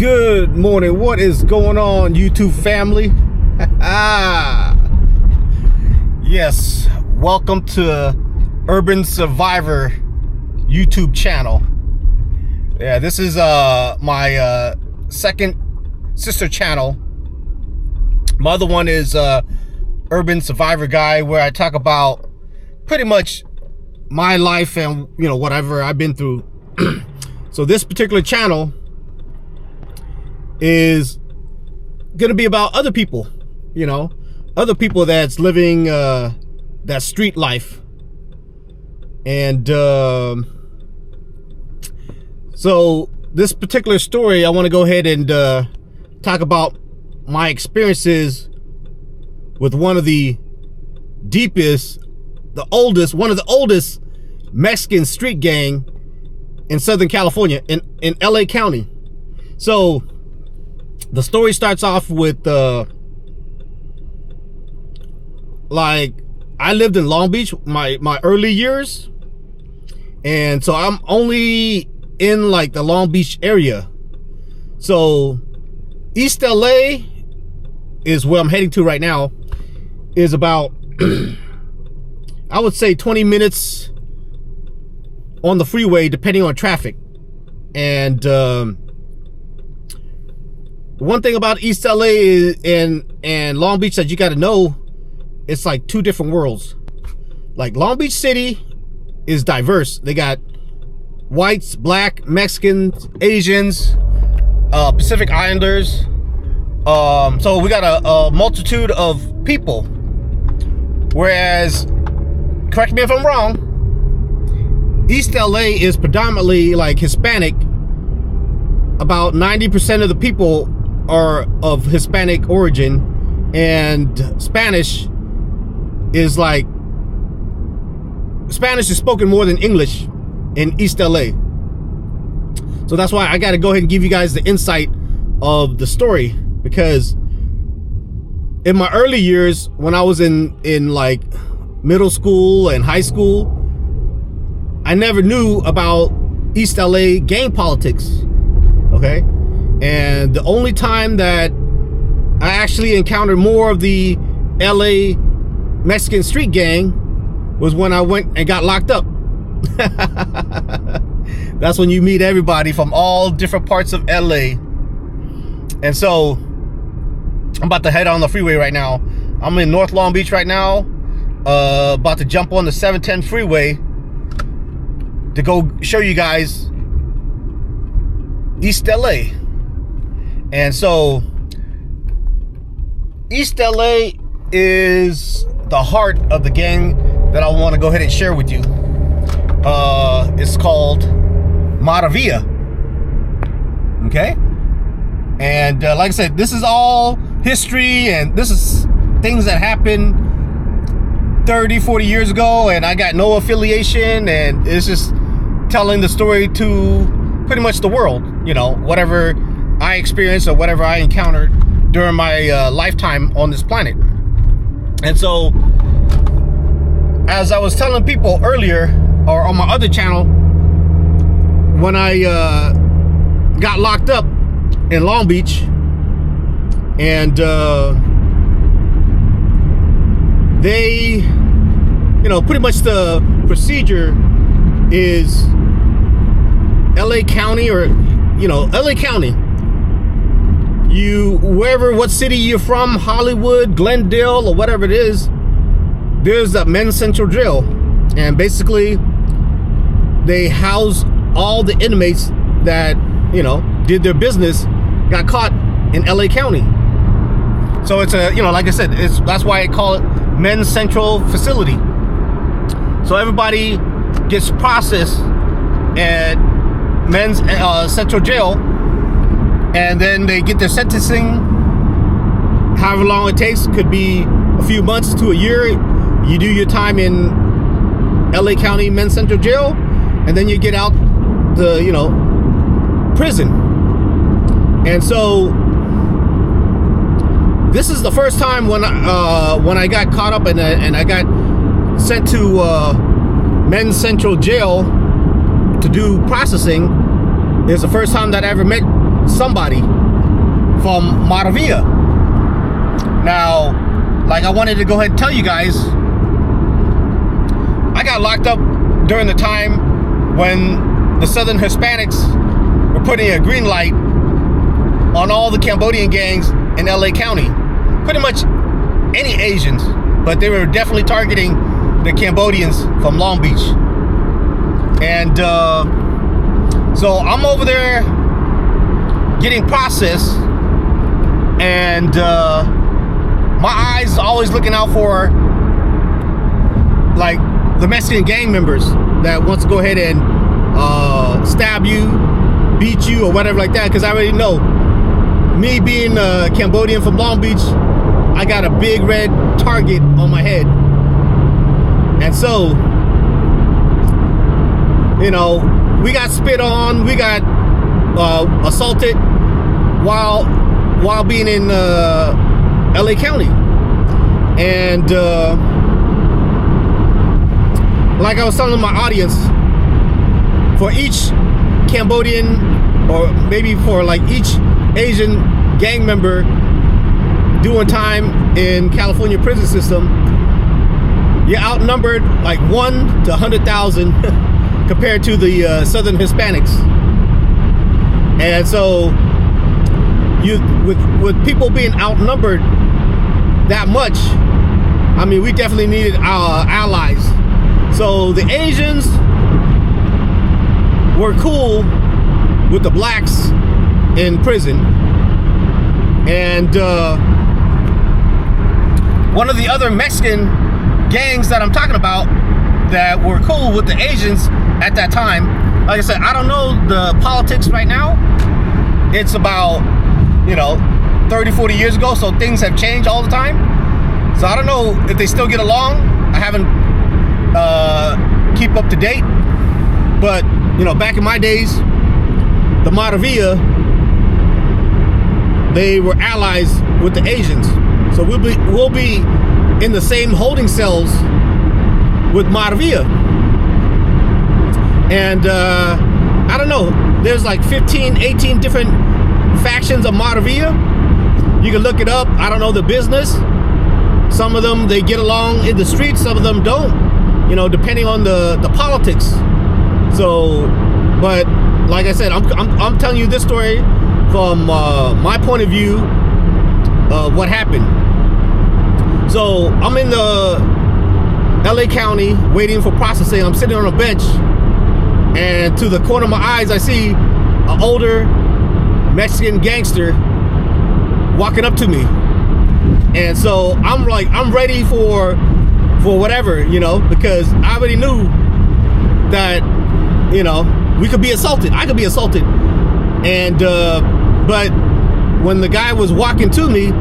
Good morning. What is going on, YouTube family? Yes, welcome to Urban Survivor YouTube channel. Yeah, this is my second sister channel. My other one is Urban Survivor Guy, where I talk about pretty much my life and whatever I've been through. So this particular channel is gonna be about other people, other people that's living that street life. And so this particular story, I want to go ahead and talk about my experiences with one of the oldest Mexican street gang in Southern California, in LA County. So the story starts off with like, I lived in Long Beach my early years, and so I'm only in like the Long Beach area. So East LA is where I'm heading to right now. Is about I would say 20 minutes on the freeway, depending on traffic. And one thing about East LA is, and Long Beach, that you got to know, it's like two different worlds. Like, Long Beach City is diverse. They got whites, black, Mexicans, Asians, Pacific Islanders. So we got a multitude of people. Whereas, correct me if I'm wrong, East LA is predominantly like Hispanic. About 90% of the people are of Hispanic origin, and Spanish is spoken more than English in East LA. So that's why I got to go ahead and give you guys the insight of the story, because in my early years, when I was in like middle school and high school, I never knew about East LA gang politics. Okay? And the only time that I actually encountered more of the LA Mexican street gang was when I went and got locked up. That's when you meet everybody from all different parts of LA. And so I'm about to head on the freeway right now. I'm in North Long Beach right now, about to jump on the 710 freeway to go show you guys East LA. And so East LA is the heart of the gang that I want to go ahead and share with you. It's called Maravilla. Okay? And like I said, this is all history, and this is things that happened 30, 40 years ago, and I got no affiliation, and it's just telling the story to pretty much the world, whatever I experienced or whatever I encountered during my lifetime on this planet. And so, as I was telling people earlier, or on my other channel, when I got locked up in Long Beach, and they, pretty much the procedure is LA County, or LA County, what city you're from, Hollywood, Glendale, or whatever it is, there's a men's central jail. And basically they house all the inmates that did their business, got caught in LA County. So it's a, like I said, that's why I call it men's central facility. So everybody gets processed at men's central jail, and then they get their sentencing, however long it takes. Could be a few months to a year. You do your time in LA County Men's Central Jail, and then you get out the prison. And so this is the first time when I got caught up and I got sent to Men's Central Jail to do processing. It's the first time that I ever met somebody from Moravia. Now, like I wanted to go ahead and tell you guys, I got locked up during the time when the Southern Hispanics were putting a green light on all the Cambodian gangs in LA County. Pretty much any Asians, but they were definitely targeting the Cambodians from Long Beach. And so I'm over there getting processed, and my eyes always looking out for like the Mexican gang members that wants to go ahead and stab you, beat you, or whatever like that, because I already know, me being a Cambodian from Long Beach, I got a big red target on my head. And so, you know, we got spit on, we got assaulted while being in LA County. And like I was telling my audience, for each Cambodian, or maybe for like each Asian gang member doing time in California prison system, you're outnumbered like 1 to 100,000 compared to the Southern Hispanics. And so you, with people being outnumbered that much, I mean, we definitely needed our allies. So the Asians were cool with the blacks in prison, and one of the other Mexican gangs that I'm talking about that were cool with the Asians at that time, like I said, I don't know the politics right now. It's about, you know, 30-40 years ago, so things have changed all the time. So I don't know if they still get along. I haven't keep up to date, but you know, back in my days, the Moravia, they were allies with the Asians. So we'll be in the same holding cells with Moravia. And I don't know, there's like 15, 18 different factions of Moravia. You can look it up. I don't know the business. Some of them, they get along in the streets, some of them don't, you know, depending on the politics. So, but like I said, I'm telling you this story from my point of view of what happened. So I'm in the LA County waiting for processing. I'm sitting on a bench, and to the corner of my eyes, I see an older Mexican gangster walking up to me. And so I'm like, I'm ready for whatever, you know, because I already knew that, you know, we could be assaulted. I could be assaulted. And but when the guy was walking to me,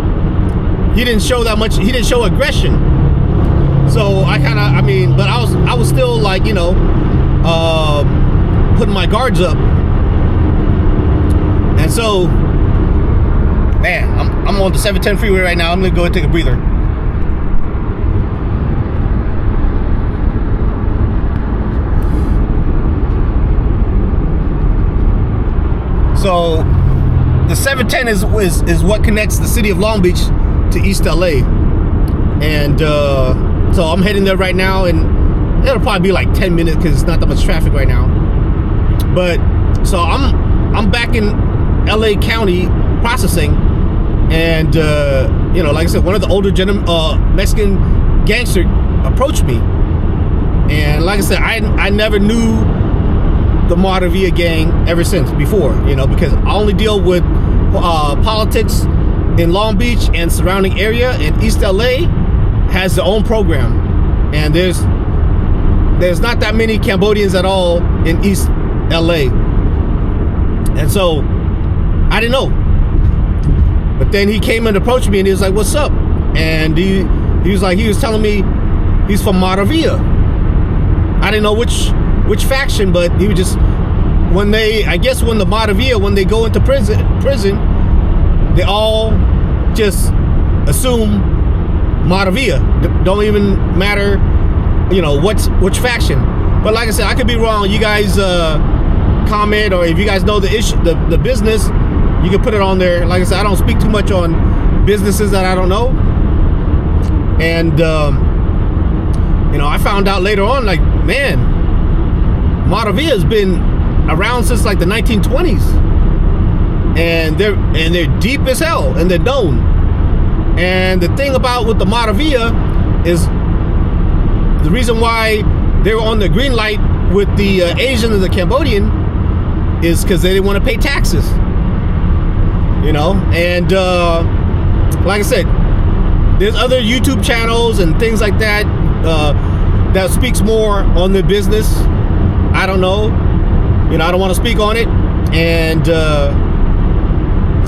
he didn't show that much. He didn't show aggression. So I kind of, I mean, but I was still like, you know, putting my guards up. And so, man, I'm on the 710 freeway right now. I'm gonna go and take a breather. So the 710 is what connects the city of Long Beach to East LA. And so I'm heading there right now, and it'll probably be like 10 minutes because it's not that much traffic right now. But so I'm back in LA County processing, and you know, like I said, one of the older Mexican gangster approached me, and like I said, I never knew the Moravia gang ever since before, you know, because I only deal with politics in Long Beach and surrounding area, and East LA has their own program, and there's not that many Cambodians at all in East LA. And so I didn't know, but then he came and approached me, and he was like, "What's up?" And he was telling me he's from Moravia. I didn't know which faction, but he was just, when the Moravia, when they go into prison, they all just assume Moravia. Don't even matter, you know, which faction. But like I said, I could be wrong. You guys comment, or if you guys know the issue, the business, You can put it on there. Like I said, I don't speak too much on businesses that I don't know. And you know, I found out later on, like, man, Maravilla has been around since like the 1920s, and they're deep as hell, and they're known. And the thing about with the Maravilla is the reason why they were on the green light with the Asian and the Cambodian is because they didn't want to pay taxes, you know. And like I said, there's other YouTube channels and things like that that speaks more on the business. I don't know, you know, I don't want to speak on it. And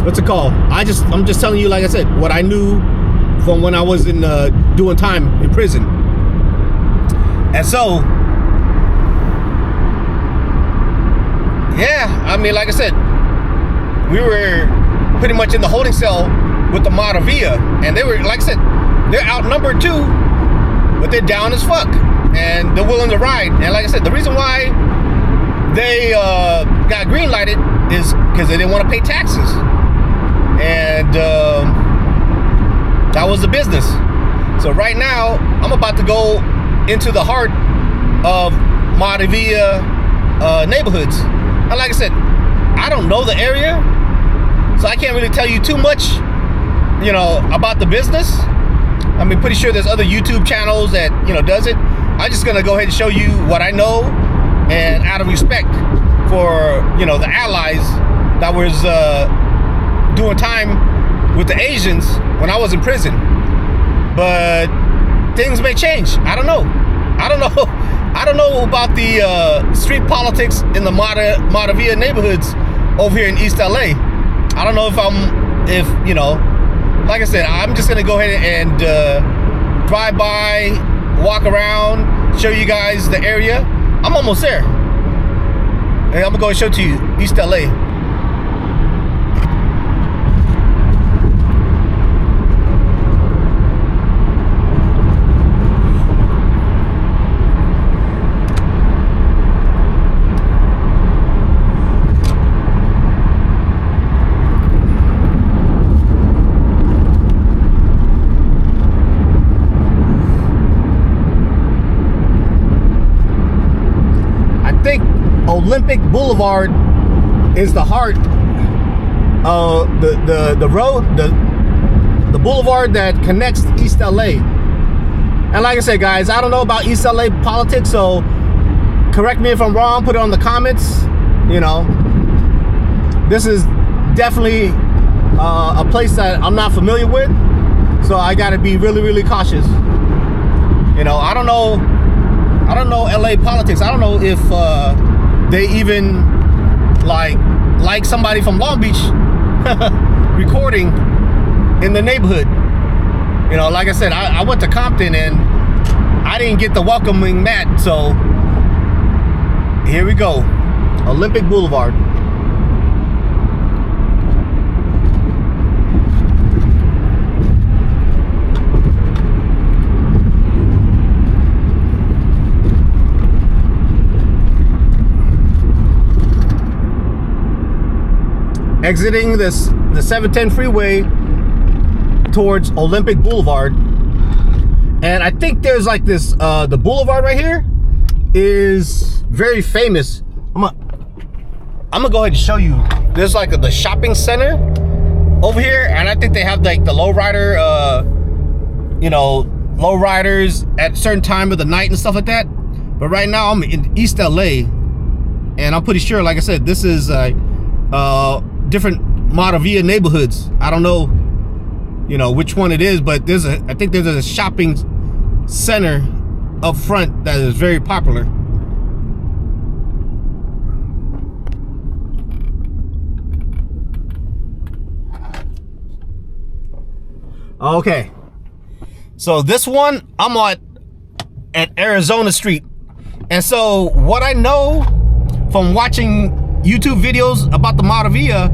what's it called? I'm just telling you, like I said, what I knew from when I was in doing time in prison. And so, yeah, I mean, like I said, we were pretty much in the holding cell with the Maravilla, and they were, like I said, they're outnumbered too, but they're down as fuck, and they're willing to ride. And like I said, the reason why they got green lighted is because they didn't want to pay taxes, and that was the business. So right now, I'm about to go into the heart of Maravilla neighborhoods. And like I said, I don't know the area, so I can't really tell you too much, you know, about the business. I mean, pretty sure there's other YouTube channels that, you know, does it. I'm just gonna go ahead and show you what I know, and out of respect for, you know, the allies that was doing time with the Asians when I was in prison. But things may change. I don't know. I don't know about the street politics in the Maravilla neighborhoods over here in East LA. I don't know if you know, like I said, I'm just gonna go ahead and drive by, walk around, show you guys the area. I'm almost there, and I'm gonna go and show it to you, East LA. Olympic Boulevard is the heart of the road, the boulevard that connects East LA. And like I said, guys, I don't know about East LA politics, so correct me if I'm wrong, put it on the comments. You know, this is definitely a place that I'm not familiar with, so I got to be really, really cautious. You know, I don't know LA politics. I don't know if they even like somebody from Long Beach recording in the neighborhood. You know, like I said, I went to Compton and I didn't get the welcoming mat, so here we go. Olympic Boulevard. Exiting the 710 freeway towards Olympic Boulevard. And I think there's like this, the boulevard right here is very famous. I'm gonna go ahead and show you. There's like the shopping center over here, and I think they have like the lowrider, you know, lowriders at a certain time of the night and stuff like that. But right now I'm in East LA, and I'm pretty sure, like I said, this is different Maravilla neighborhoods. I don't know, you know, which one it is, but I think there's a shopping center up front that is very popular. Okay, so this one I'm at Arizona Street, and so what I know from watching YouTube videos about the Maravilla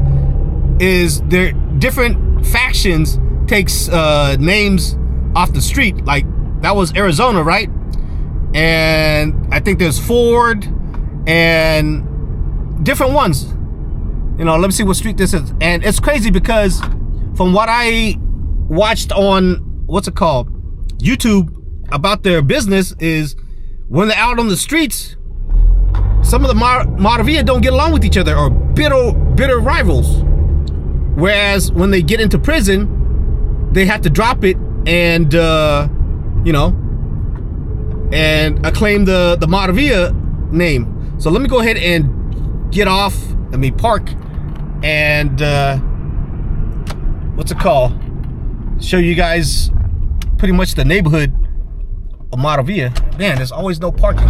is their different factions takes names off the street. Like that was Arizona, right? And I think there's Ford and different ones. You know, let me see what street this is. And it's crazy because from what I watched on, what's it called, YouTube, about their business is when they're out on the streets, some of the Maravilla don't get along with each other, or bitter rivals. Whereas when they get into prison, they have to drop it and, you know, and acclaim the Maravilla name. So let me go ahead and get off, park, and, what's it called? Show you guys pretty much the neighborhood of Maravilla. Man, there's always no parking.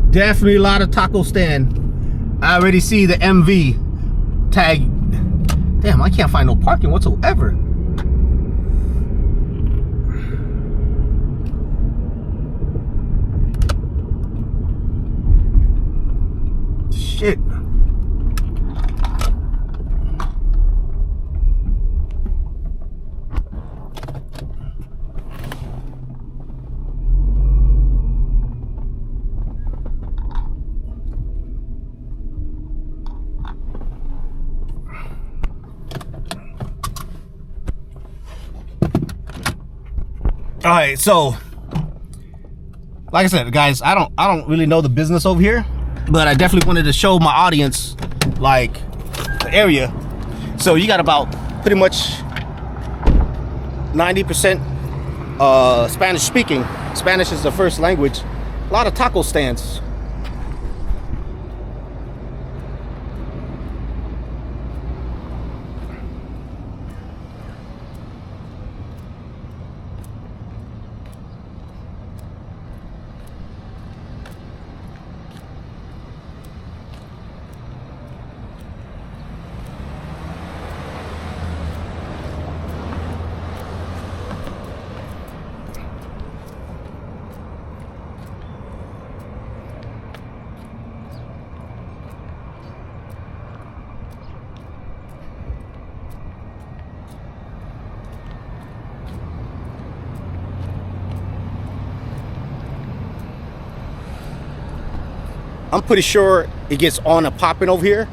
Definitely a lot of taco stand. I already see the MV tag. Damn, I can't find no parking whatsoever. Shit. All right, so like I said, guys, I don't really know the business over here, but I definitely wanted to show my audience like the area. So you got about pretty much 90% Spanish speaking. Spanish is the first language. A lot of taco stands. I'm pretty sure it gets on and popping over here.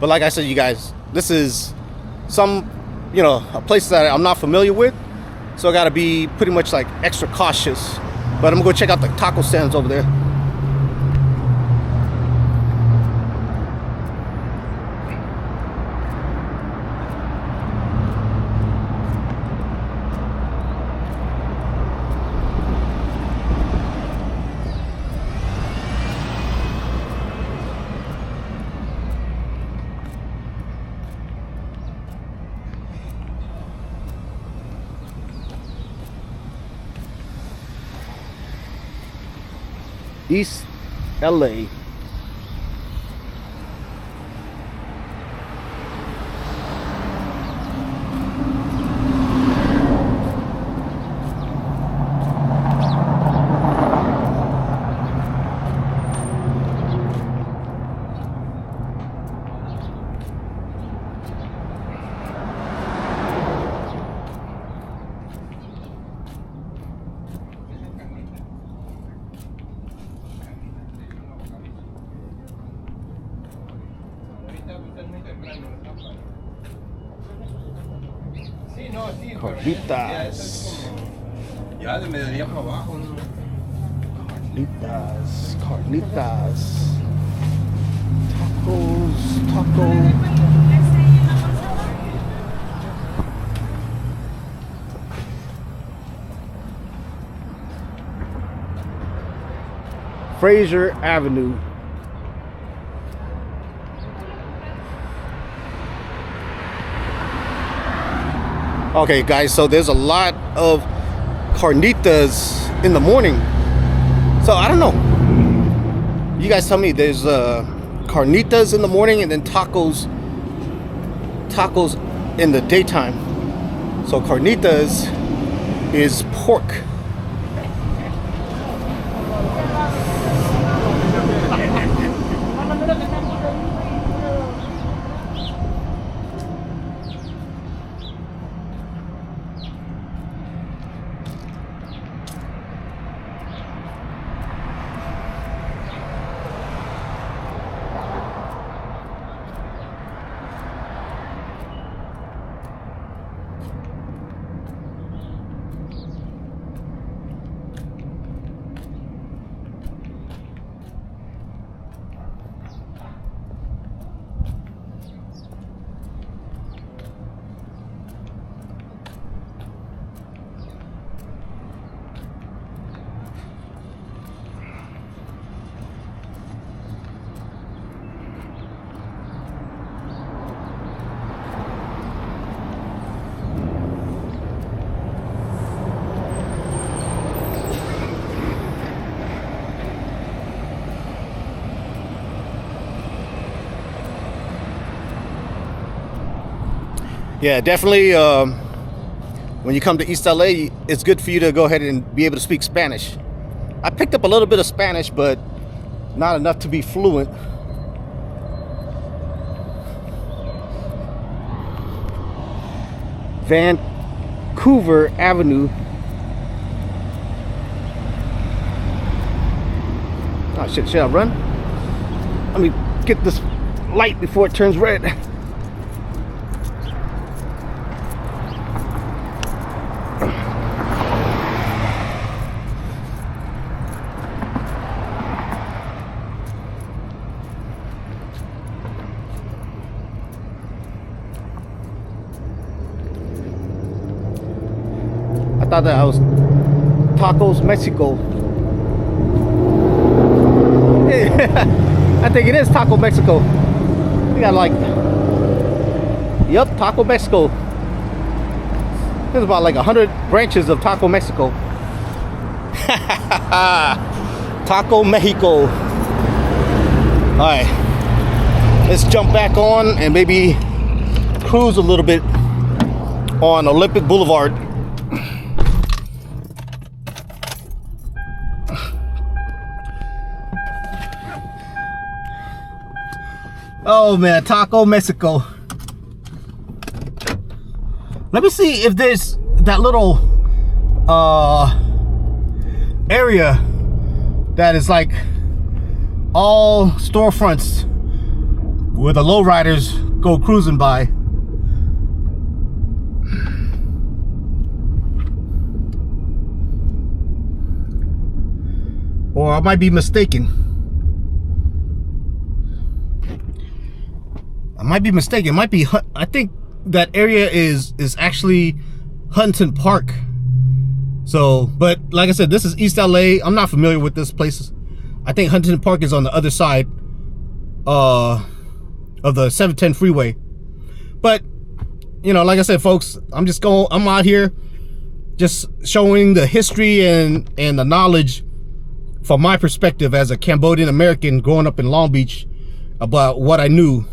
But like I said, you guys, this is some, you know, a place that I'm not familiar with. So I gotta be pretty much like extra cautious. But I'm gonna go check out the taco stands over there. East LA. Carnitas. Ya de mediodía para abajo, ¿no? Carnitas. Taco. Fraser Avenue. Okay, guys, so there's a lot of carnitas in the morning. So I don't know. You guys tell me. There's carnitas in the morning and then tacos in the daytime. So carnitas is pork. Yeah, definitely. When you come to East LA, it's good for you to go ahead and be able to speak Spanish. I picked up a little bit of Spanish, but not enough to be fluent. Vancouver Avenue. Oh shit, should I run? Let me get this light before it turns red. I thought that I was Tacos Mexico. I think it is Taco Mexico. We got like, yep, Taco Mexico. There's about like 100 branches of Taco Mexico. Taco Mexico. All right, let's jump back on and maybe cruise a little bit on Olympic Boulevard. Oh man, Taco Mexico. Let me see if there's that little area that is like all storefronts where the lowriders go cruising by. Or I might be mistaken. I might be mistaken. It might be. I think that area is actually Huntington Park. So, but like I said, this is East LA. I'm not familiar with this place. I think Huntington Park is on the other side of the 710 freeway. But you know, like I said, folks, I'm out here just showing the history and the knowledge from my perspective as a Cambodian American growing up in Long Beach about what I knew.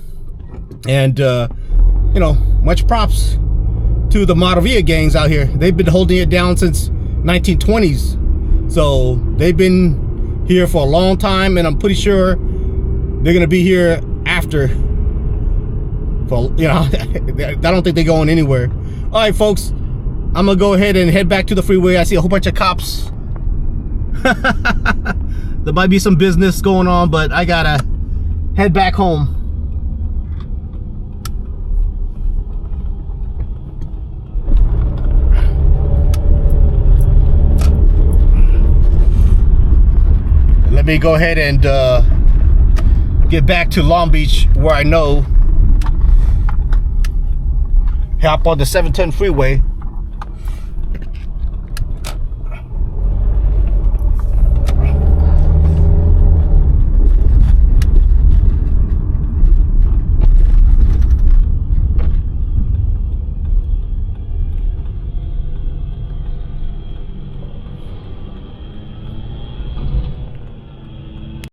And you know, much props to the Maravilla gangs out here. They've been holding it down since 1920s, so they've been here for a long time, and I'm pretty sure they're gonna be here after. For, you know, I don't think they're going anywhere. All right, folks, I'm gonna go ahead and head back to the freeway. I see a whole bunch of cops. There might be some business going on, but I gotta head back home. Let me go ahead and get back to Long Beach, where I know. Hop on the 710 freeway.